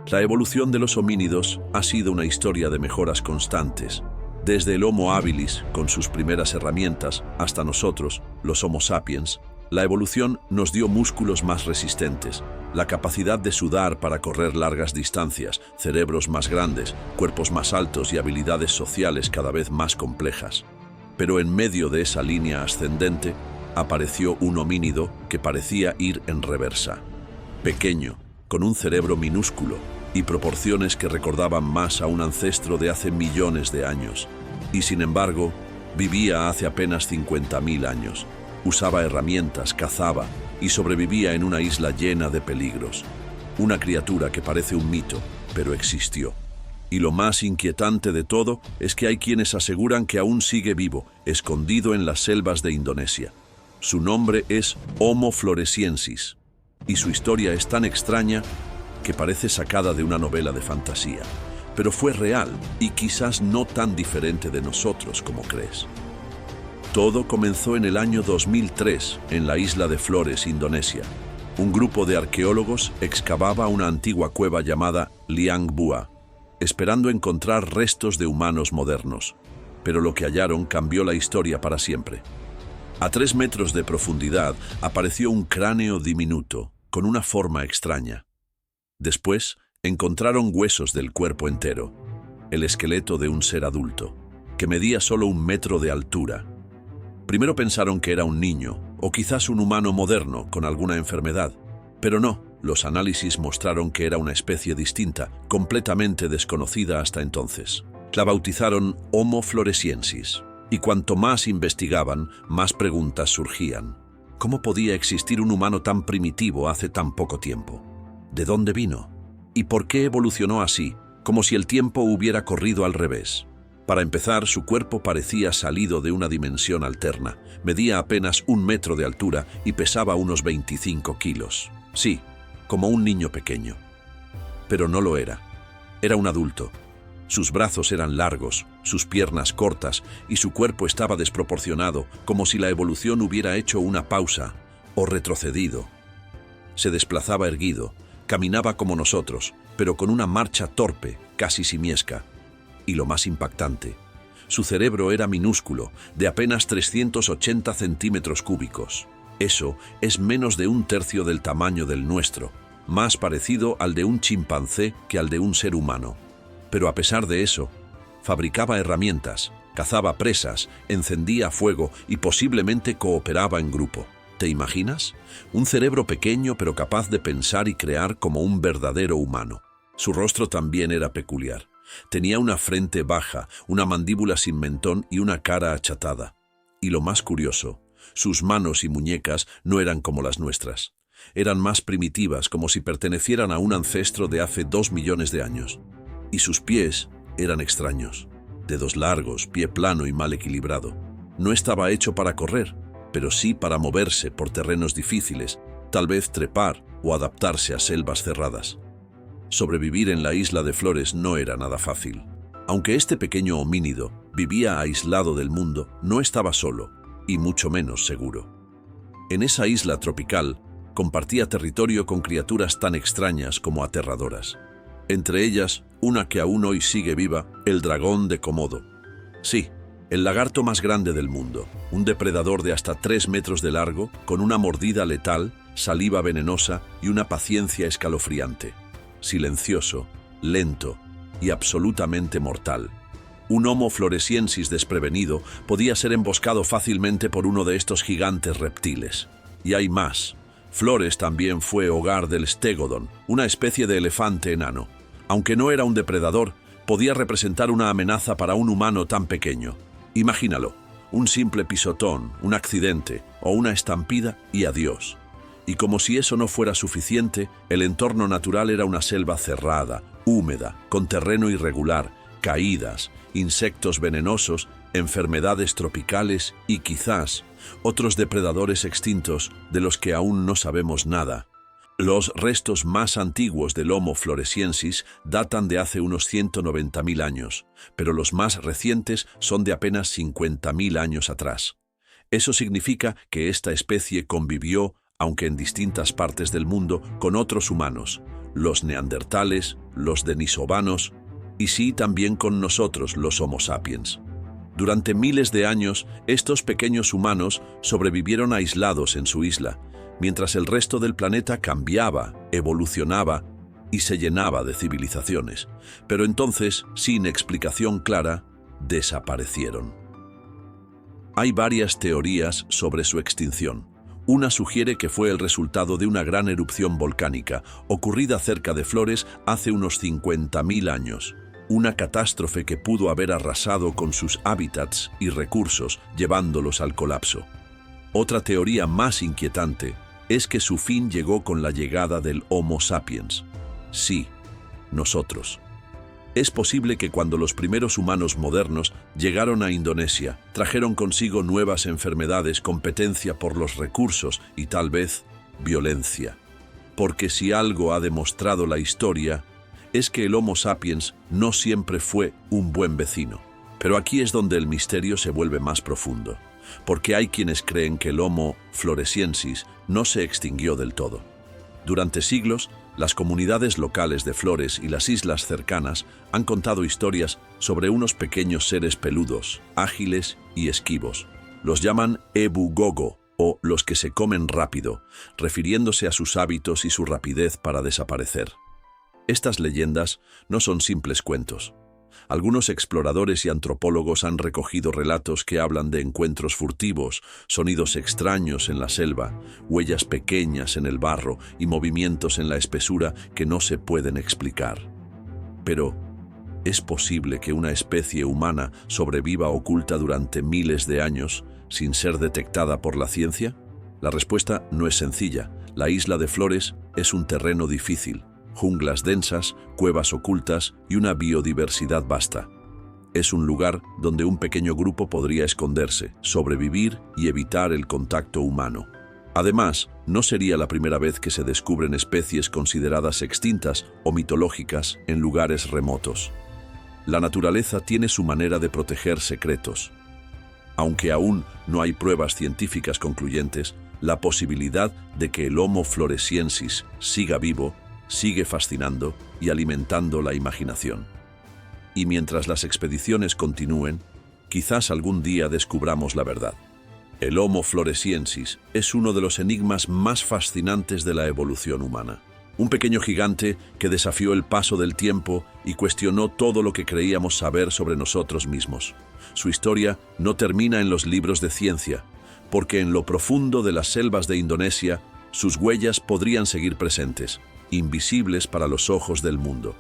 La evolución de los homínidos ha sido una historia de mejoras constantes, desde el Homo habilis, con sus primeras herramientas, hasta nosotros, los Homo sapiens. La evolución nos dio músculos más resistentes, la capacidad de sudar para correr largas distancias, cerebros más grandes, cuerpos más altos y habilidades sociales cada vez más complejas. Pero en medio de esa línea ascendente, apareció un homínido que parecía ir en reversa. Pequeño, con un cerebro minúsculo y proporciones que recordaban más a un ancestro de hace millones de años. Y sin embargo, vivía hace apenas 50.000 años. Usaba herramientas, cazaba y sobrevivía en una isla llena de peligros. Una criatura que parece un mito, pero existió. Y lo más inquietante de todo es que hay quienes aseguran que aún sigue vivo, escondido en las selvas de Indonesia. Su nombre es Homo floresiensis, y su historia es tan extraña que parece sacada de una novela de fantasía. Pero fue real y quizás no tan diferente de nosotros como crees. Todo comenzó en el año 2003 en la isla de Flores, Indonesia. Un grupo de arqueólogos excavaba una antigua cueva llamada Liang Bua, esperando encontrar restos de humanos modernos. Pero lo que hallaron cambió la historia para siempre. A 3 metros de profundidad apareció un cráneo diminuto, con una forma extraña. Después, encontraron huesos del cuerpo entero, el esqueleto de un ser adulto, que medía solo 1 metro de altura. Primero pensaron que era un niño, o quizás un humano moderno con alguna enfermedad, pero no, los análisis mostraron que era una especie distinta, completamente desconocida hasta entonces. La bautizaron Homo floresiensis, y cuanto más investigaban, más preguntas surgían. ¿Cómo podía existir un humano tan primitivo hace tan poco tiempo? ¿De dónde vino? ¿Y por qué evolucionó así, como si el tiempo hubiera corrido al revés? Para empezar, su cuerpo parecía salido de una dimensión alterna. Medía apenas 1 metro de altura y pesaba unos 25 kilos. Sí, como un niño pequeño. Pero no lo era. Era un adulto. Sus brazos eran largos, sus piernas cortas y su cuerpo estaba desproporcionado, como si la evolución hubiera hecho una pausa o retrocedido. Se desplazaba erguido, caminaba como nosotros, pero con una marcha torpe, casi simiesca. Y lo más impactante, su cerebro era minúsculo, de apenas 380 centímetros cúbicos. Eso es menos de 1/3 del tamaño del nuestro, más parecido al de un chimpancé que al de un ser humano. Pero a pesar de eso, fabricaba herramientas, cazaba presas, encendía fuego y posiblemente cooperaba en grupo. ¿Te imaginas? Un cerebro pequeño pero capaz de pensar y crear como un verdadero humano. Su rostro también era peculiar. Tenía una frente baja, una mandíbula sin mentón y una cara achatada. Y lo más curioso, sus manos y muñecas no eran como las nuestras. Eran más primitivas, como si pertenecieran a un ancestro de hace 2 millones de años. Y sus pies eran extraños. Dedos largos, pie plano y mal equilibrado. No estaba hecho para correr, pero sí para moverse por terrenos difíciles, tal vez trepar o adaptarse a selvas cerradas. Sobrevivir en la isla de Flores no era nada fácil. Aunque este pequeño homínido vivía aislado del mundo, no estaba solo, y mucho menos seguro. En esa isla tropical, compartía territorio con criaturas tan extrañas como aterradoras. Entre ellas, una que aún hoy sigue viva, el dragón de Komodo. Sí, el lagarto más grande del mundo, un depredador de hasta 3 metros de largo, con una mordida letal, saliva venenosa y una paciencia escalofriante. Silencioso, lento y absolutamente mortal. Un Homo floresiensis desprevenido podía ser emboscado fácilmente por uno de estos gigantes reptiles. Y hay más. Flores también fue hogar del Stegodon, una especie de elefante enano. Aunque no era un depredador, podía representar una amenaza para un humano tan pequeño. Imagínalo, un simple pisotón, un accidente o una estampida y adiós. Y como si eso no fuera suficiente, el entorno natural era una selva cerrada, húmeda, con terreno irregular, caídas, insectos venenosos, enfermedades tropicales y quizás otros depredadores extintos de los que aún no sabemos nada. Los restos más antiguos del Homo floresiensis datan de hace unos 190.000 años, pero los más recientes son de apenas 50.000 años atrás. Eso significa que esta especie convivió, aunque en distintas partes del mundo, con otros humanos, los neandertales, los denisovanos y sí, también con nosotros, los Homo sapiens. Durante miles de años, estos pequeños humanos sobrevivieron aislados en su isla, mientras el resto del planeta cambiaba, evolucionaba y se llenaba de civilizaciones. Pero entonces, sin explicación clara, desaparecieron. Hay varias teorías sobre su extinción. Una sugiere que fue el resultado de una gran erupción volcánica ocurrida cerca de Flores hace unos 50.000 años. Una catástrofe que pudo haber arrasado con sus hábitats y recursos, llevándolos al colapso. Otra teoría más inquietante es que su fin llegó con la llegada del Homo sapiens. Sí, nosotros. Es posible que cuando los primeros humanos modernos llegaron a Indonesia, trajeron consigo nuevas enfermedades, competencia por los recursos y tal vez violencia. Porque si algo ha demostrado la historia, es que el Homo sapiens no siempre fue un buen vecino. Pero aquí es donde el misterio se vuelve más profundo, porque hay quienes creen que el Homo floresiensis no se extinguió del todo. Durante siglos, las comunidades locales de Flores y las islas cercanas han contado historias sobre unos pequeños seres peludos, ágiles y esquivos. Los llaman Ebu Gogo, o los que se comen rápido, refiriéndose a sus hábitos y su rapidez para desaparecer. Estas leyendas no son simples cuentos. Algunos exploradores y antropólogos han recogido relatos que hablan de encuentros furtivos, sonidos extraños en la selva, huellas pequeñas en el barro y movimientos en la espesura que no se pueden explicar. Pero, ¿es posible que una especie humana sobreviva oculta durante miles de años sin ser detectada por la ciencia? La respuesta no es sencilla. La isla de Flores es un terreno difícil. Junglas densas, cuevas ocultas y una biodiversidad vasta. Es un lugar donde un pequeño grupo podría esconderse, sobrevivir y evitar el contacto humano. Además, no sería la primera vez que se descubren especies consideradas extintas o mitológicas en lugares remotos. La naturaleza tiene su manera de proteger secretos. Aunque aún no hay pruebas científicas concluyentes, la posibilidad de que el Homo floresiensis siga vivo sigue fascinando y alimentando la imaginación. Y mientras las expediciones continúen, quizás algún día descubramos la verdad. El Homo floresiensis es uno de los enigmas más fascinantes de la evolución humana. Un pequeño gigante que desafió el paso del tiempo y cuestionó todo lo que creíamos saber sobre nosotros mismos. Su historia no termina en los libros de ciencia, porque en lo profundo de las selvas de Indonesia, sus huellas podrían seguir presentes, invisibles para los ojos del mundo.